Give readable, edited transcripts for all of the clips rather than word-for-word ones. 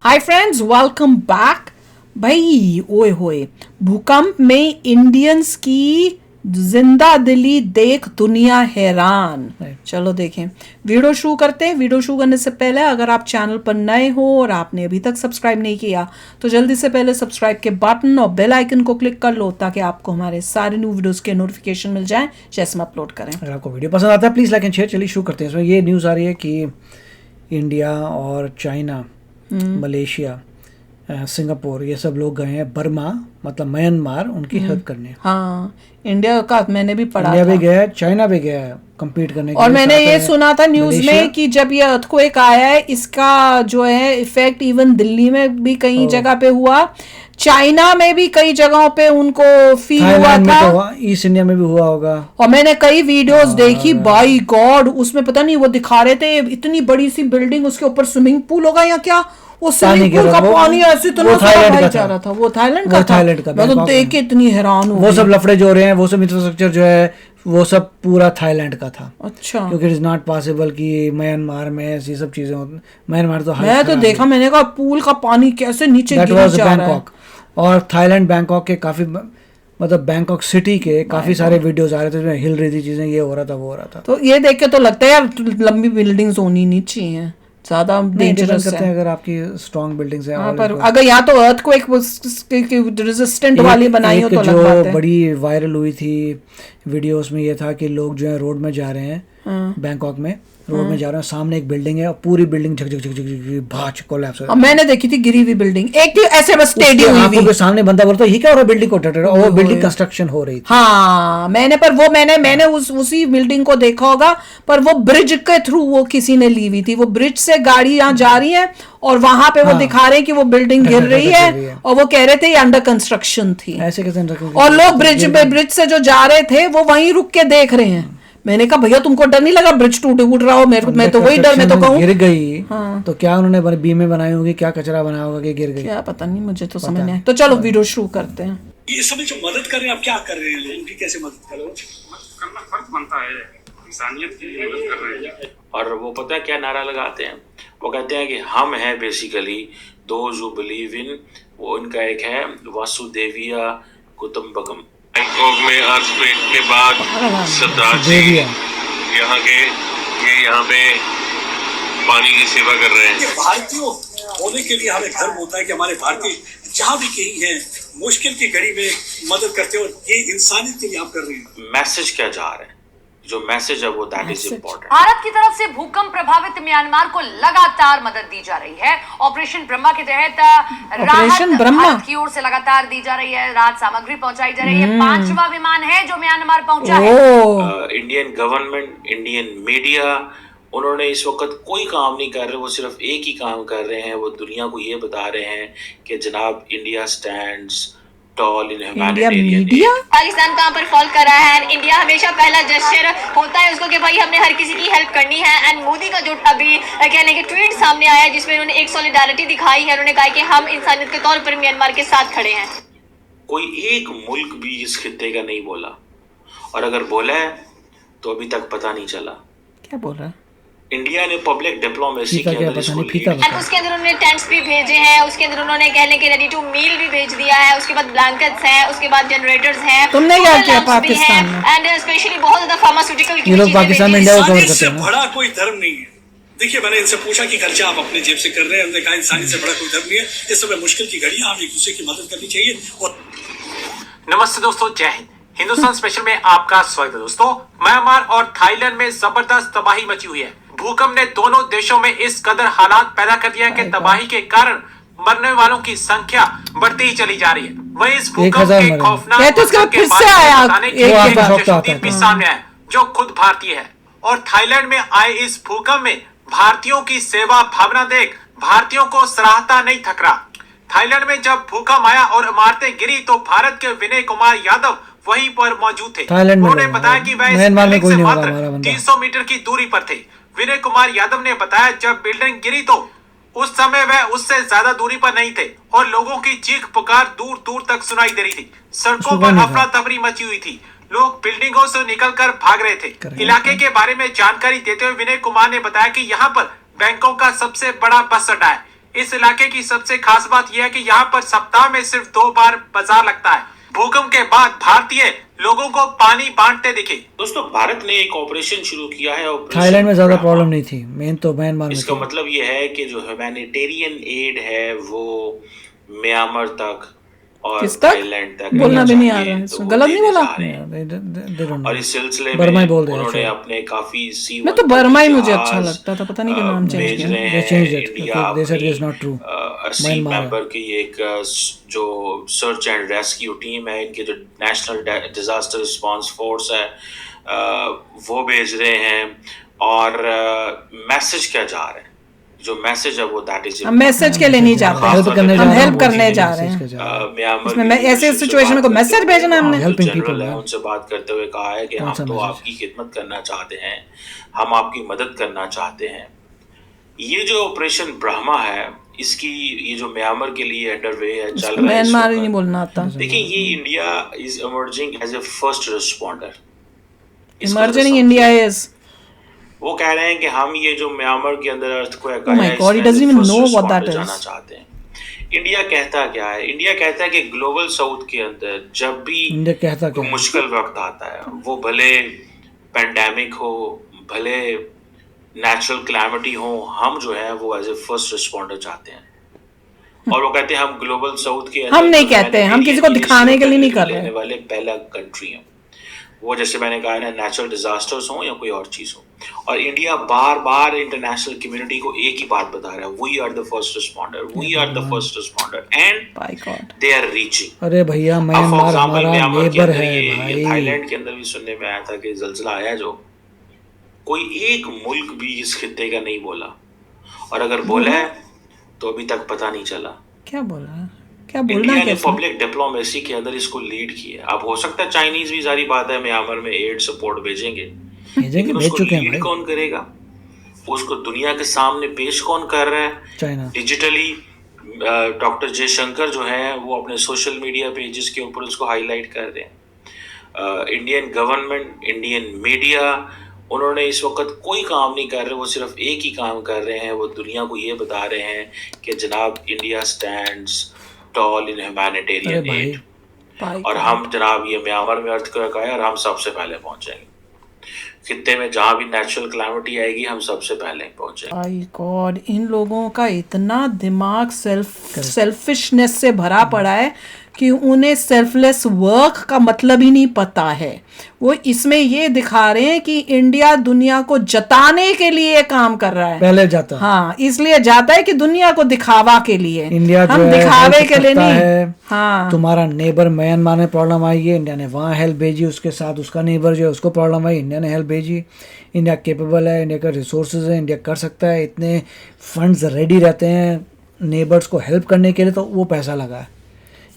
Hi friends, welcome back. भाई ओए होए, भूकंप में इंडियंस की जिंदा दिली देख दुनिया हैरान। चलो देखें, वीडियो शुरू करते हैं। वीडियो शुरू करने से पहले अगर आप चैनल पर नए हो और आपने अभी तक सब्सक्राइब नहीं किया तो जल्दी से पहले सब्सक्राइब के बटन और बेल आइकन को क्लिक कर लो ताकि आपको हमारे सारे न्यू वीडियोस के नोटिफिकेशन मिल जाएं जैसे हम अपलोड करें। अगर आपको वीडियो पसंद आता है प्लीज़ लाइक एंड शेयर। चलिए शुरू करते हैं। इसमें ये न्यूज़ आ रही है कि इंडिया और चाइना, मलेशिया, सिंगापुर, ये सब लोग गए हैं बर्मा, मतलब म्यांमार, उनकी हेल्प करने। हाँ, इंडिया का मैंने भी पढ़ा इंडिया था। भी गया है, चाइना भी गया है कम्पीट करने के और लिए। मैंने साथ ये में सुना था न्यूज मलेशिया। में कि जब ये अर्थक्वेक आया है इसका जो है इफेक्ट इवन दिल्ली में भी कई जगह पे हुआ, चाइना में भी कई जगहों पे उनको फील हुआ थाईलैंड में था। तो हुआ, ईस्ट इंडिया में भी हुआ होगा। और मैंने कई वीडियोस देखी, बाय गॉड, उसमें पता नहीं वो दिखा रहे थे इतनी बड़ी सी बिल्डिंग, उसके ऊपर स्विमिंग पूल होगा या क्या, वो स्विमिंग पूल का पानी ऐसे इतना सारा भाई जा रहा था। वो थाईलैंड का था। थाईलैंड का मैं तो देख के इतनी हैरान हूँ। वो सब लफड़े जो हो रहे हैं, वो सब इंफ्रास्ट्रक्चर जो है वो सब पूरा थाईलैंड का था। अच्छा, क्योंकि इट इज नॉट पॉसिबल कि म्यांमार में ऐसी सब चीजें होती। म्यांमार तो मैं तो देखा, मैंने कहा पूल का पानी कैसे नीचे गिर जा रहा है। बैंकॉक और थाईलैंड, बैंकॉक के काफी, मतलब बैंकॉक सिटी के काफी सारे वीडियोस आ रहे थे जिसमें हिल रही थी चीजें, ये हो रहा था, वो हो रहा था। तो ये देख के तो लगता है यार लंबी बिल्डिंग्स होनी नहीं चाहिए, ज्यादा डेंजरस है। अगर आपकी स्ट्रॉन्ग बिल्डिंग्स है। हाँ, पर अगर यहाँ तो अर्थक्वेक रेजिस्टेंट वाली बनाई हो तो अलग बात जो है। बड़ी वायरल हुई थी वीडियोस में ये था कि लोग जो है रोड में जा रहे हैं, बैंकॉक में रोड में जा रहे हैं, सामने एक बिल्डिंग है और पूरी बिल्डिंग झक झक झक झक भाच कोलैप्स हो और मैंने देखी थी गिरी हुई बिल्डिंग, एक ऐसे बस टेढ़ी हुई आंखों के सामने बंदा बोलता है ये क्या हो रहा है, बिल्डिंग को टटर, और वो बिल्डिंग कंस्ट्रक्शन हो रही थी। हाँ, मैंने उसी बिल्डिंग को देखा होगा, पर वो ब्रिज के थ्रू वो किसी ने ली हुई थी। वो ब्रिज से गाड़ी यहाँ जा रही है और वहां पे वो दिखा रहे हैं कि वो बिल्डिंग गिर रही है और वो कह रहे थे ये अंडर कंस्ट्रक्शन थी। ऐसे कैसे? और लोग ब्रिज से जो जा रहे थे वो वहीं रुक के देख रहे हैं। मैंने कहा भैया तुमको डर नहीं लगा ब्रिज टूट रहा हो? मैं तो वही डर, मैं तो कहूँ गिर गई। हाँ। तो क्या उन्होंने बीमें बनाई होगी, क्या कचरा बनाया होगा कि गिर गई, क्या पता नहीं, मुझे तो समझ नहीं आया। तो चलो वीडियो शुरू करते हैं। ये सब जो मदद कर रहे हैं, आप क्या कर रहे हैं? लोगों की कैसे मदद करो? मदद करना फर्ज बनता है, इंसानियत की मदद कर रहे हैं। और वो पता है क्या नारा लगाते हैं? वो कहते हैं कि हम हैं basically those who believe in, वो उनका एक है वासुदेविया कुटुंबकम। बैंकॉक में अर्थक्वेक के बाद सरदार जी यहाँ पे पानी की सेवा कर रहे हैं। भारतीयों होने के लिए हमें गर्व होता है कि हमारे भारतीय जहाँ भी कहीं हैं मुश्किल की घड़ी में मदद करते हो। ये इंसानियत के लिए आप कर रहे हैं। मैसेज क्या जा रहा है? जो मैसेज है वो दैट इज इम्पोर्टेंट। भारत की तरफ से भूकंप प्रभावित म्यांमार को लगातार मदद दी जा रही है। ऑपरेशन ब्रह्मा के तहत राहत भारत की ओर से लगातार दी जा रही है, राहत सामग्री पहुंचाई जा रही है। 5वां विमान है जो म्यांमार पहुंचा है। इंडियन गवर्नमेंट, इंडियन मीडिया, उन्होंने इस वक्त कोई काम नहीं कर रहे, वो सिर्फ एक ही काम कर रहे हैं। वो दुनिया को ये बता रहे हैं कि जनाब इंडिया स्टैंड्स टॉल इन ह्यूमैनिटेरियन। पाकिस्तान कहां पर फॉल कर रहा है? इंडिया हमेशा पहला जेस्चर होता है उसको कि भाई हमने हर किसी की हेल्प करनी है। एंड मोदी का जो अभी कहने के ट्वीट सामने आया है जिसमें उन्होंने एक सॉलिडारिटी दिखाई है। उन्होंने कहा कि हम इंसानियत के तौर पर म्यांमार के साथ खड़े हैं। कोई एक मुल्क भी इस खित्ते का नहीं बोला, और अगर बोला है तो अभी तक पता नहीं चला। क्या बोल रहा है? इंडिया ने पब्लिक डिप्लोमेसी के अंदर इसको एंड उसके अंदर उन्होंने टेंट्स भी भेजे हैं, उसके अंदर उन्होंने कहने के रेडी टू मील भी भेज दिया है, उसके बाद ब्लैंकेट्स हैं, उसके बाद जनरेटर्स हैं। तुमने क्या किया पाकिस्तान में? एंड स्पेशली बहुत ज्यादा फार्मास्यूटिकल की लोग पाकिस्तान में इंडिया को कवर करते हैं। बड़ा कोई धर्म नहीं है। देखिए, मैंने इनसे पूछा कि खर्चा आप अपने जेब से कर रहे हैं, उन्होंने कहा इंसानियत से बड़ा कोई धर्म नहीं है। इस समय मुश्किल की घड़ी है, हम एक दूसरे की मदद करनी चाहिए। और नमस्ते दोस्तों, जय हिंद। हिंदुस्तान स्पेशल में आपका स्वागत है। दोस्तों, म्यांमार और थाईलैंड में जबरदस्त तबाही मची हुई है। भूकंप ने दोनों देशों में इस कदर हालात पैदा कर दिया कि तबाही के कारण मरने वालों की संख्या बढ़ती ही चली जा रही है। वहीं इस भूकंप के खौफनाक भी सामने आया जो खुद भारतीय है। और थाईलैंड में आए इस भूकंप में भारतीयों की सेवा भावना देख भारतीयों को सराहता नहीं थक रहा। थाईलैंड में जब भूकंप आया और इमारतें गिरी तो भारत के विनय कुमार यादव वहीं पर मौजूद थे। उन्होंने बताया कि वह इस बिल्डिंग से मात्र 300 मीटर की दूरी पर थे। विनय कुमार यादव ने बताया जब बिल्डिंग गिरी तो उस समय वह उससे ज्यादा दूरी पर नहीं थे और लोगों की चीख पुकार दूर दूर तक सुनाई दे रही थी। सड़कों पर अफरा तफरी मची हुई थी, लोग बिल्डिंगों से निकलकर भाग रहे थे। इलाके के बारे में जानकारी देते हुए विनय कुमार ने बताया कि यहाँ पर बैंकों का सबसे बड़ा बस अड्डा है। इस इलाके की सबसे खास बात यह है कि यहाँ पर सप्ताह में सिर्फ 2 बार बाजार लगता है। भूकंप के बाद भारतीय लोगों को पानी बांटते दिखे। दोस्तों, भारत ने एक ऑपरेशन शुरू किया है। थाईलैंड में ज्यादा प्रॉब्लम नहीं थी, मेन तो म्यांमार में इसका थी। मतलब ये है कि जो ह्यूमैनिटेरियन एड है वो म्यांमार तक और किस तक? थाईलैंड तक बोलना भी नहीं आ चाहिए, रहा है, तो वो गलत नहीं देने बोला? जा रहे हैं। और इस सिलसिले में बर्मा ही बोल दिया उन्होंने शायद। अपने काफी C-130 मैं तो बर्मा ही मुझे अच्छा जहाज, लगता था, पता नहीं क्यों नाम चेंज भेज किया। रहे They हैं changed it India because they said अपनी, it's not true. See Myanmar है। मेंबर की एक जो सर्च एंड रेस्क्यू टीम है, इनके जो नेशनल डिजास्टर रिस्पांस फोर्स है, वो भेज रहे हैं। और मैसेज क्या जा रहा है, जो मैसेज है वो दैट इज हम मैसेज के लिए नहीं जाते, हेल्प करने जा हम रहे हैं, हेल्प वो करने चीज़ें जा मैसेज रहे हैं। के जा रहे हैं। म्यांमार इसमें की मैं ऐसे leadership से सिचुएशन में बात को मैसेज करते हुए भेजना है हमने। जो Helping जनरल people, है man. उनसे बात करते हुए कहा है कि कौन हम सा तो message? आपकी खिदमत करना चाहते हैं, हम आपकी मदद करना चाहते हैं। ये जो ऑपरेशन ब्रह्मा है, इसकी ये जो म्यांमार के लिए अंडरवे है, चल रहा है इस म्यांमार ही नहीं वक्त। बोलना आता। देखिए, ये India is emerging as a first responder. Emerging India is, वो कह रहे हैं कि हम ये जो म्यांमार के अंदर अर्थक्वेक Oh my आया, God, he इसमें doesn't even first know what responder that is. जाना चाहते हैं। इंडिया कहता क्या है? इंडिया कहता है कि ग्लोबल साउथ के अंदर जब भी इंडिया कहता कोई क्या है? मुश्किल वक्त आता है, वो भले पेंडेमिक हो, भले नेचुरल क्लैमिटी हो, हम जो है वो एज ए फर्स्ट रिस्पॉन्डर चाहते हैं। और वो कहते हैं हम ग्लोबल साउथ के हम नहीं कहते हैं, हम किसी को दिखाने के लिए नहीं कर रहे लेने हैं। वाले पहला कंट्री है वो, जैसे मैंने कहा ना, नेचुरल डिजास्टर्स हो या कोई और चीज हो। और इंडिया बार बार इंटरनेशनल कम्युनिटी को एक ही बात बता रहा है, we are the first responder, we are the first responder, and by God. They are reaching. अरे भैया, अब फॉर म्यांमार एग्जांपल हमारा म्यांमार के नेबर अंदर है ये भाई। थाईलैंड के अंदर भी सुनने में आया था कि जलजला आया, जो कोई एक मुल्क भी इस खित्ते का नहीं बोला, और अगर बोला है तो अभी तक पता नहीं चला। क्या बोल रहा है, क्या बोलना इंडिया है ने कैसे? पब्लिक डिप्लोमेसी के अंदर इसको लीड किया। अब हो सकता है चाइनीज भी, सारी बात है, म्यांमार में एड सपोर्ट भेजेंगे, भेजेंगे, लेकिन भेज उसको चुके हैं लीड भाई। कौन करेगा? उसको दुनिया के सामने पेश कौन कर रहा है? चाइना। डिजिटली डॉक्टर जयशंकर जो है वो अपने सोशल मीडिया पेजेस के ऊपर उसको हाईलाइट कर रहे हैं। इंडियन गवर्नमेंट, इंडियन मीडिया, उन्होंने इस वक्त कोई काम नहीं कर रहे, वो सिर्फ एक ही काम कर रहे हैं, वो दुनिया को ये बता रहे हैं कि जनाब इंडिया स्टैंड्स टॉल इन अरे ह्यूमैनिटेरियन भाई, एड, बाय और हम जनाब ये म्यांमार में अर्थक्वेक आया और हम सबसे पहले पहुंचेंगे। खित्ते में जहां भी नेचुरल क्लैमिटी आएगी, हम सबसे पहले पहुंचेंगे। बाय गॉड, इन लोगों का इतना दिमाग सेल्फिशनेस से भरा पड़ा है कि उन्हें सेल्फलेस वर्क का मतलब ही नहीं पता है। वो इसमें ये दिखा रहे हैं कि इंडिया दुनिया को जताने के लिए काम कर रहा है। पहले जाता। हाँ, इसलिए जाता है कि दुनिया को दिखावा के लिए। इंडिया जो हम है दिखावे हेल्प के लिए करता नहीं। है। हाँ, तुम्हारा नेबर म्यांमार में प्रॉब्लम आई है, इंडिया ने वहाँ हेल्प भेजी, उसके साथ उसका नेबर जो है उसको प्रॉब्लम आई, इंडिया ने हेल्प भेजी। इंडिया केपेबल है, इंडिया का रिसोर्सेज है, इंडिया कर सकता है, इतने फंड्स रेडी रहते हैं नेबर्स को हेल्प करने के लिए, तो वो पैसा लगा है।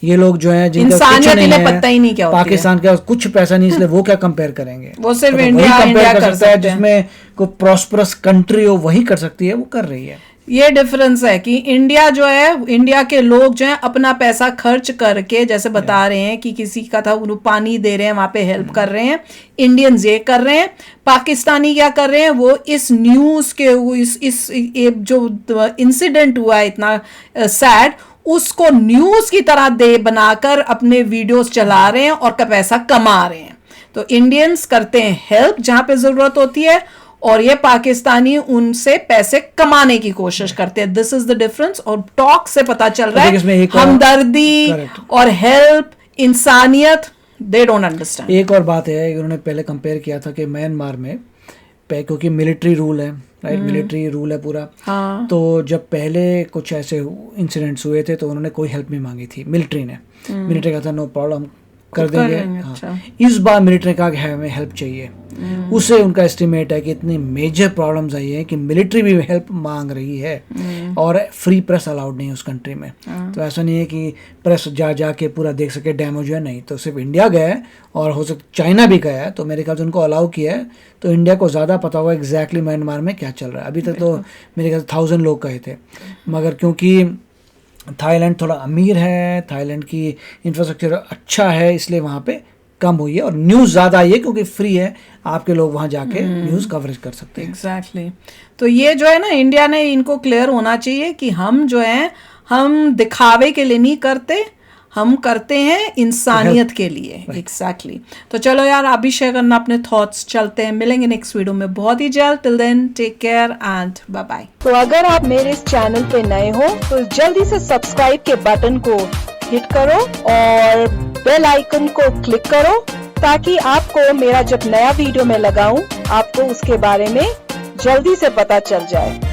ये लोग जो हैं जिनका कुछ इंसानियत नहीं इन्हें है, पता ही नहीं क्या होती है। पाकिस्तान का कुछ पैसा नहीं, इसलिए वो क्या कंपेयर करेंगे? वो सिर्फ तो इंडिया वही इंडिया कंपेयर कर कर सकता है, सकते हैं। जिसमें कोई प्रॉस्परस कंट्री हो वही कर सकती है, वो कर रही है। ये डिफरेंस है कि इंडिया जो है, इंडिया के लोग जो है अपना पैसा खर्च करके, जैसे बता रहे हैं कि किसी का था वो पानी दे रहे हैं, वहां पे हेल्प कर रहे हैं। इंडियंस ये कर रहे हैं। पाकिस्तानी क्या कर रहे हैं? वो इस न्यूज के इस जो इंसिडेंट हुआ है इतना सैड, उसको न्यूज की तरह दे बनाकर अपने वीडियोस चला रहे हैं और का पैसा कमा रहे हैं। तो इंडियंस करते हैं हेल्प जहां पे जरूरत होती है, और ये पाकिस्तानी उनसे पैसे कमाने की कोशिश करते हैं। This is the difference. और टॉक से पता चल रहा इसमें है एक और- हमदर्दी Correct. और हेल्प, इंसानियत, दे डोंट अंडरस्टैंड। एक और बात है, उन्होंने पहले कंपेयर किया था कि म्यांमार में क्योंकि मिलिट्री रूल है, राइट, मिलिट्री रूल है पूरा। हाँ। तो जब पहले कुछ ऐसे इंसिडेंट्स हुए थे तो उन्होंने कोई हेल्प नहीं मांगी थी मिलिट्री ने। मिलिट्री कहा था नो प्रॉब्लम, कर देंगे। हाँ। अच्छा। इस बार मिलिट्री ने कहा कि हमें हेल्प चाहिए। उससे उनका एस्टिमेट है कि इतनी मेजर प्रॉब्लम्स आई है कि मिलिट्री भी हेल्प मांग रही है, और फ्री प्रेस अलाउड नहीं है उस कंट्री में। तो ऐसा नहीं है कि प्रेस जा के पूरा देख सके डैमेज है, नहीं। तो सिर्फ इंडिया गया है, और हो सकता चाइना भी गया है, तो मेरे ख्याल से उनको अलाउ किया है। तो इंडिया को ज़्यादा पता होगा एग्जैक्टली म्यांमार में क्या चल रहा है। अभी तक तो मेरे ख्याल से 1000 लोग गए थे, मगर क्योंकि थाईलैंड थोड़ा अमीर है, थाईलैंड की इंफ्रास्ट्रक्चर अच्छा है, इसलिए वहाँ पे कम हुई है और न्यूज़ ज़्यादा आई है क्योंकि फ्री है, आपके लोग वहाँ जाके न्यूज़ कवरेज कर सकते हैं। एग्जैक्टली तो ये जो है ना, इंडिया ने इनको क्लियर होना चाहिए कि हम जो है, हम दिखावे के लिए नहीं करते, हम करते हैं इंसानियत के लिए। एग्जैक्टली तो चलो यार, आप भी शेयर करना अपने थॉट्स। चलते हैं, मिलेंगे नेक्स्ट वीडियो में बहुत ही जल्द। Till then take care and bye bye. तो अगर आप मेरे इस चैनल पे नए हो तो जल्दी से सब्सक्राइब के बटन को हिट करो और बेल आइकन को क्लिक करो ताकि आपको मेरा जब नया वीडियो मैं लगाऊं आपको उसके बारे में जल्दी से पता चल जाए।